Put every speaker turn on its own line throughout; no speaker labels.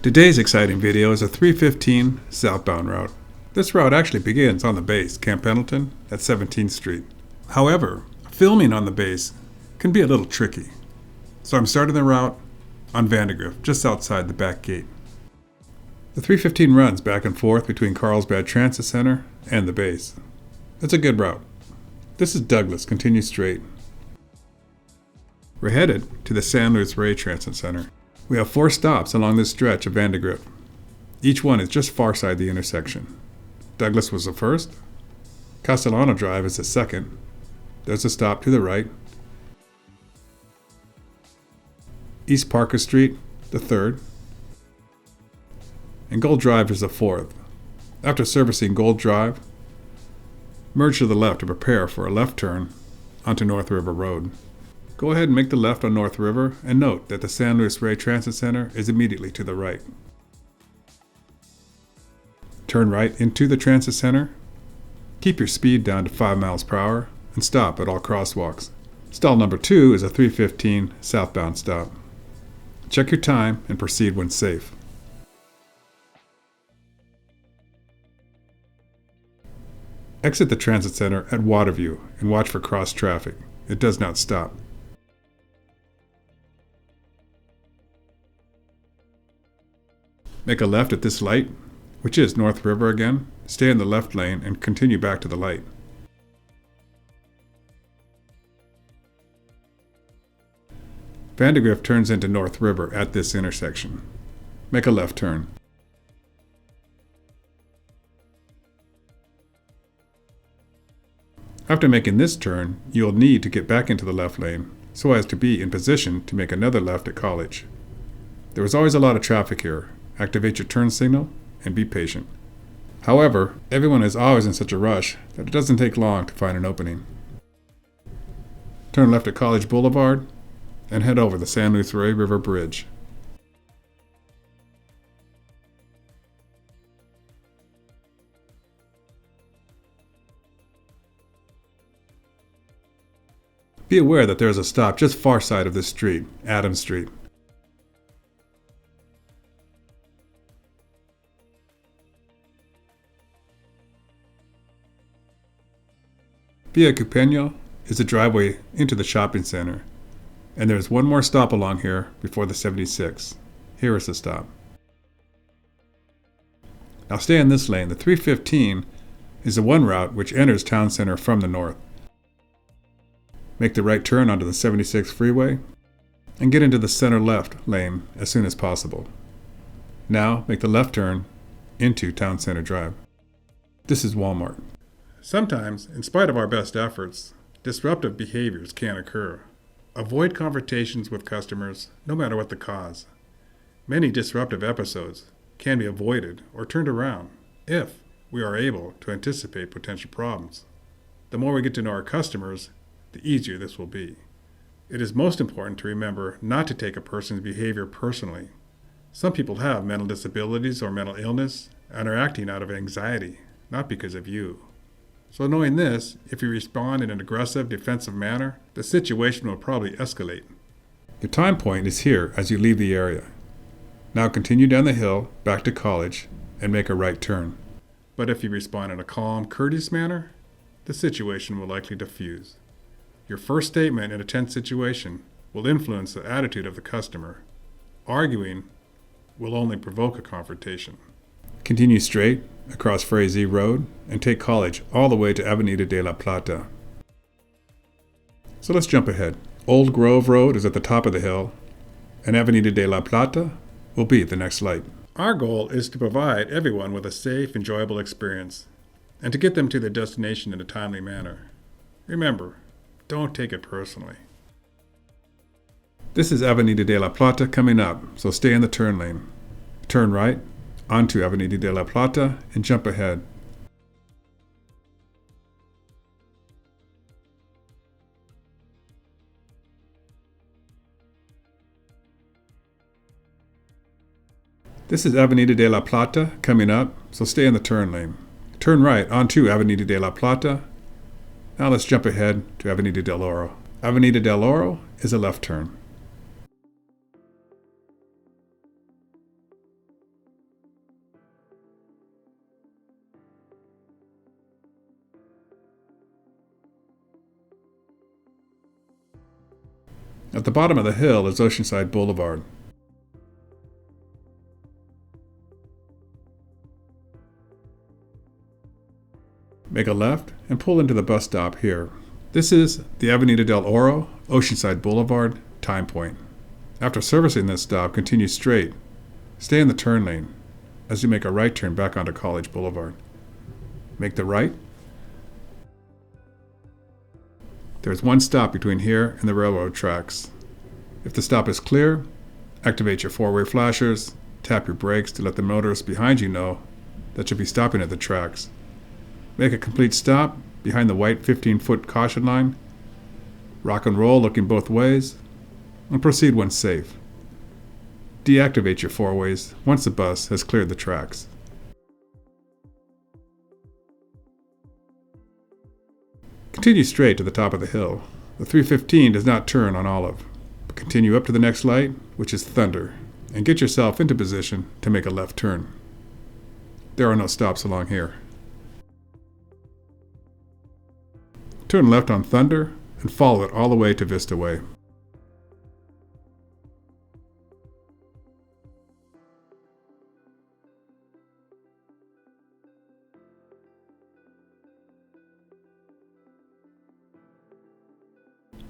Today's exciting video is a 315 southbound route. This route actually begins on the base, Camp Pendleton, at 17th Street. However, filming on the base can be a little tricky. So I'm starting the route on Vandergrift, just outside the back gate. The 315 runs back and forth between Carlsbad Transit Center and the base. It's a good route. This is Douglas, continue straight. We're headed to the San Luis Rey Transit Center. We have 4 stops along this stretch of Vandergrift. Each one is just far side the intersection. Douglas was the first. Castellano Drive is the second. There's a stop to the right. East Parker Street, the third. And Gold Drive is the fourth. After servicing Gold Drive, merge to the left to prepare for a left turn onto North River Road. Go ahead and make the left on North River and note that the San Luis Rey Transit Center is immediately to the right. Turn right into the Transit Center. Keep your speed down to 5 miles per hour and stop at all crosswalks. Stall number 2 is a 315 southbound stop. Check your time and proceed when safe. Exit the Transit Center at Waterview and watch for cross traffic. It does not stop. Make a left at this light, which is North River again. Stay in the left lane and continue back to the light. Vandergrift turns into North River at this intersection. Make a left turn. After making this turn, you'll need to get back into the left lane so as to be in position to make another left at College. There is always a lot of traffic here. Activate your turn signal and be patient. However, everyone is always in such a rush that it doesn't take long to find an opening. Turn left at College Boulevard and head over the San Luis Rey River Bridge. Be aware that there is a stop just far side of this street, Adams Street. Via Cupeño is the driveway into the shopping center, and there is one more stop along here before the 76. Here is the stop. Now stay in this lane. The 315 is the one route which enters town center from the north. Make the right turn onto the 76 freeway and get into the center left lane as soon as possible. Now make the left turn into Town Center Drive. This is Walmart. Sometimes, in spite of our best efforts, disruptive behaviors can occur. Avoid confrontations with customers, no matter what the cause. Many disruptive episodes can be avoided or turned around if we are able to anticipate potential problems. The more we get to know our customers, the easier this will be. It is most important to remember not to take a person's behavior personally. Some people have mental disabilities or mental illness and are acting out of anxiety, not because of you. So knowing this, if you respond in an aggressive, defensive manner, the situation will probably escalate. Your time point is here as you leave the area. Now continue down the hill, back to College, and make a right turn. But if you respond in a calm, courteous manner, the situation will likely diffuse. Your first statement in a tense situation will influence the attitude of the customer. Arguing will only provoke a confrontation. Continue straight across Frazee Road and take College all the way to Avenida de la Plata. So let's jump ahead. Old Grove Road is at the top of the hill, and Avenida de la Plata will be the next light. Our goal is to provide everyone with a safe, enjoyable experience and to get them to their destination in a timely manner. Remember, don't take it personally. This is Avenida de la Plata coming up, so stay in the turn lane. Turn right onto Avenida de la Plata and jump ahead. This is Avenida de la Plata coming up, so stay in the turn lane. Turn right onto Avenida de la Plata. Now let's jump ahead to Avenida del Oro. Avenida del Oro is a left turn. At the bottom of the hill is Oceanside Boulevard. Make a left and pull into the bus stop here. This is the Avenida del Oro, Oceanside Boulevard, time point. After servicing this stop, continue straight. Stay in the turn lane as you make a right turn back onto College Boulevard. Make the right. There's one stop between here and the railroad tracks. If the stop is clear, activate your four-way flashers, tap your brakes to let the motorists behind you know that you'll be stopping at the tracks. Make a complete stop behind the white 15-foot caution line. Rock and roll looking both ways, and proceed when safe. Deactivate your four-ways once the bus has cleared the tracks. Continue straight to the top of the hill. The 315 does not turn on Olive, but continue up to the next light, which is Thunder, and get yourself into position to make a left turn. There are no stops along here. Turn left on Thunder and follow it all the way to Vista Way.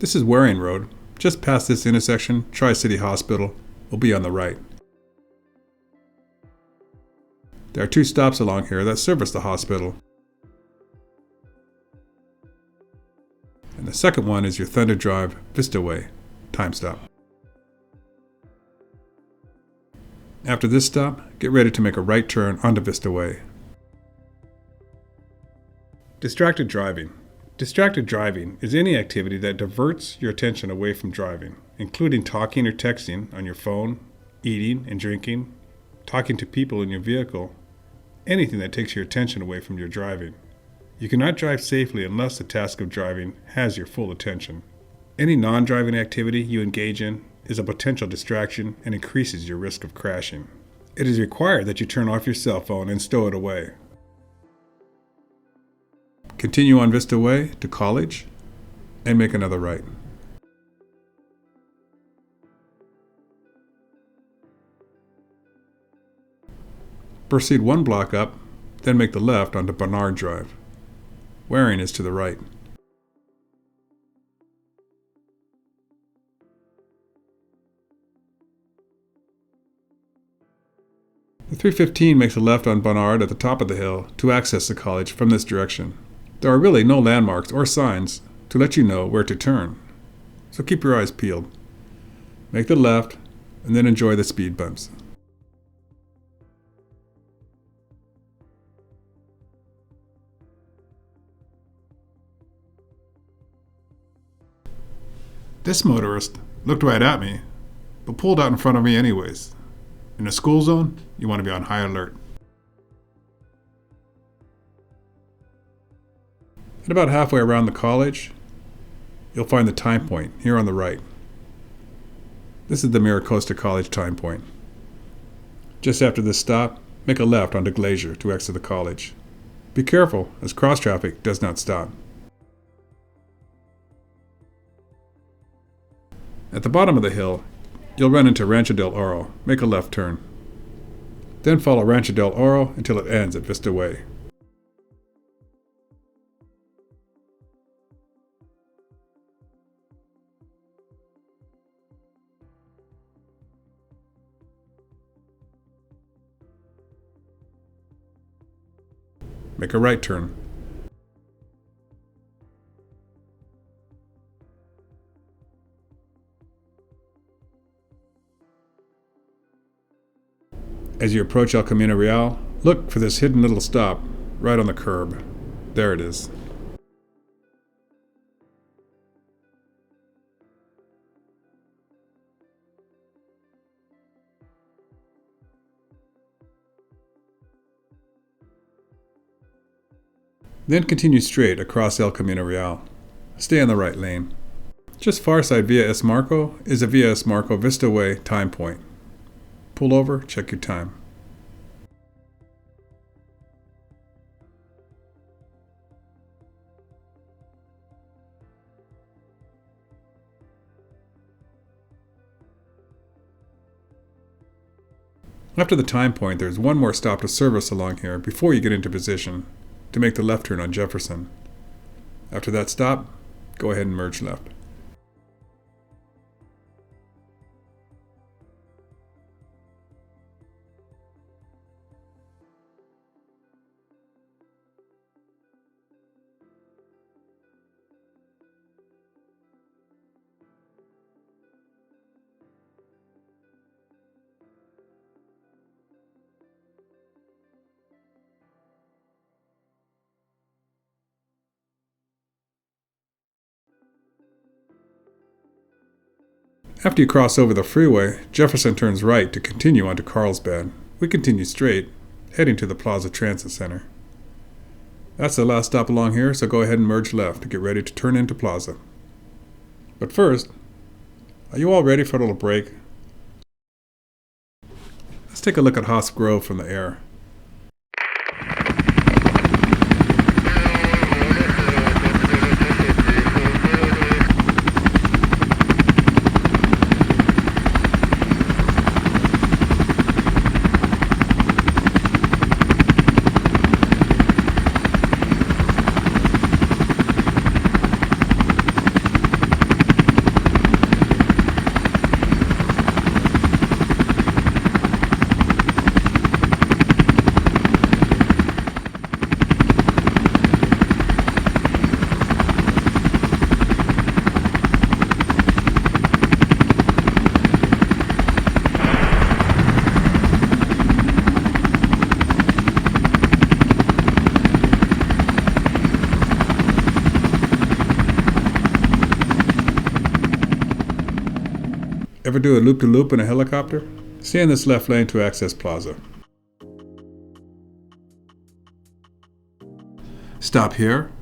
This is Waring Road. Just past this intersection, Tri-City Hospital will be on the right. There are two stops along here that service the hospital. And the second one is your Thunder Drive, Vista Way, time stop. After this stop, get ready to make a right turn onto Vista Way. Distracted driving. Distracted driving is any activity that diverts your attention away from driving, including talking or texting on your phone, eating and drinking, talking to people in your vehicle, anything that takes your attention away from your driving. You cannot drive safely unless the task of driving has your full attention. Any non-driving activity you engage in is a potential distraction and increases your risk of crashing. It is required that you turn off your cell phone and stow it away. Continue on Vista Way to College and make another right. Proceed one block up, then make the left onto Barnard Drive. Waring is to the right. The 315 makes a left on Barnard at the top of the hill to access the college from this direction. There are really no landmarks or signs to let you know where to turn, so keep your eyes peeled. Make the left and then enjoy the speed bumps. This motorist looked right at me, but pulled out in front of me anyways. In a school zone, you want to be on high alert. At about halfway around the college, you'll find the time point here on the right. This is the Miracosta College time point. Just after this stop, make a left onto Glacier to exit the college. Be careful, as cross traffic does not stop. At the bottom of the hill, you'll run into Rancho del Oro. Make a left turn. Then follow Rancho del Oro until it ends at Vista Way. Make a right turn. As you approach El Camino Real, look for this hidden little stop right on the curb. There it is. Then continue straight across El Camino Real. Stay on the right lane. Just far side Via Es Marco is a Via Es Marco Vista Way time point. Pull over, check your time. After the time point, there's one more stop to service along here before you get into position to make the left turn on Jefferson. After that stop, go ahead and merge left. After you cross over the freeway, Jefferson turns right to continue onto Carlsbad. We continue straight, heading to the Plaza Transit Center. That's the last stop along here, so go ahead and merge left to get ready to turn into Plaza. But first, are you all ready for a little break? Let's take a look at Haas Grove from the air. Ever do a loop-de-loop in a helicopter? Stay in this left lane to access Plaza. Stop here.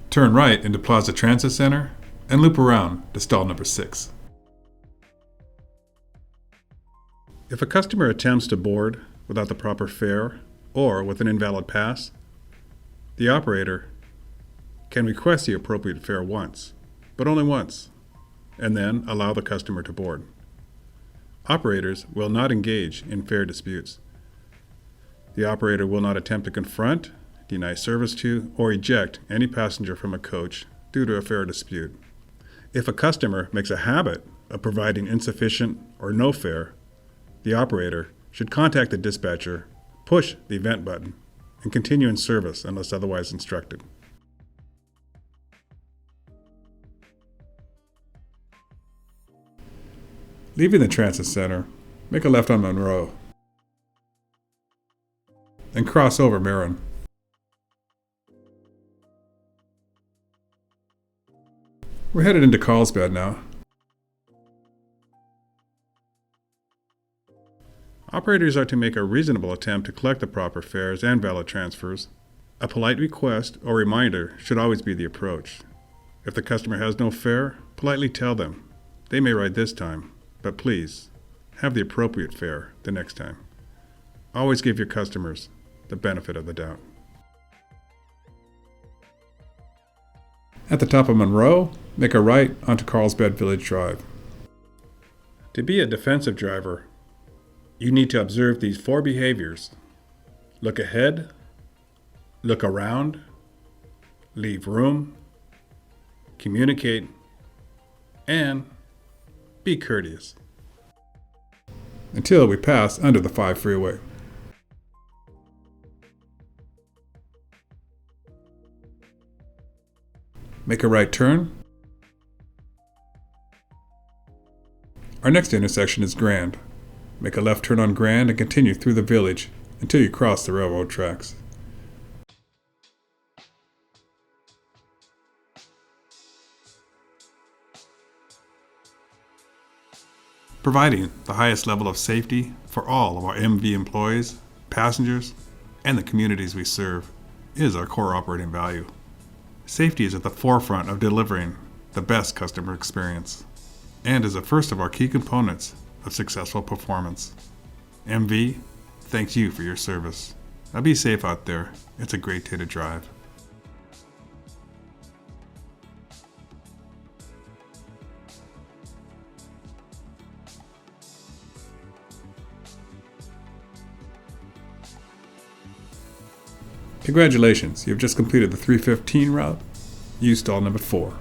Turn right into Plaza Transit Center and loop around to stall number 6. If a customer attempts to board without the proper fare or with an invalid pass, the operator can request the appropriate fare once, but only once, and then allow the customer to board. Operators will not engage in fare disputes. The operator will not attempt to confront, deny service to, or eject any passenger from a coach due to a fare dispute. If a customer makes a habit of providing insufficient or no fare, the operator should contact the dispatcher, push the event button, and continue in service unless otherwise instructed. Leaving the transit center, make a left on Monroe and cross over Marin. We're headed into Carlsbad now. Operators are to make a reasonable attempt to collect the proper fares and valid transfers. A polite request or reminder should always be the approach. If the customer has no fare, politely tell them they may ride this time, but please have the appropriate fare the next time. Always give your customers the benefit of the doubt. At the top of Monroe, make a right onto Carlsbad Village Drive. To be a defensive driver, you need to observe these 4 behaviors. Look ahead, look around, leave room, communicate, and be courteous. Until we pass under the 5 freeway. Make a right turn. Our next intersection is Grand. Make a left turn on Grand and continue through the village until you cross the railroad tracks. Providing the highest level of safety for all of our MV employees, passengers, and the communities we serve is our core operating value. Safety is at the forefront of delivering the best customer experience and is the first of our key components of successful performance. MV, thanks you for your service. Now be safe out there. It's a great day to drive. Congratulations, you have just completed the 315 route. Use stall number 4.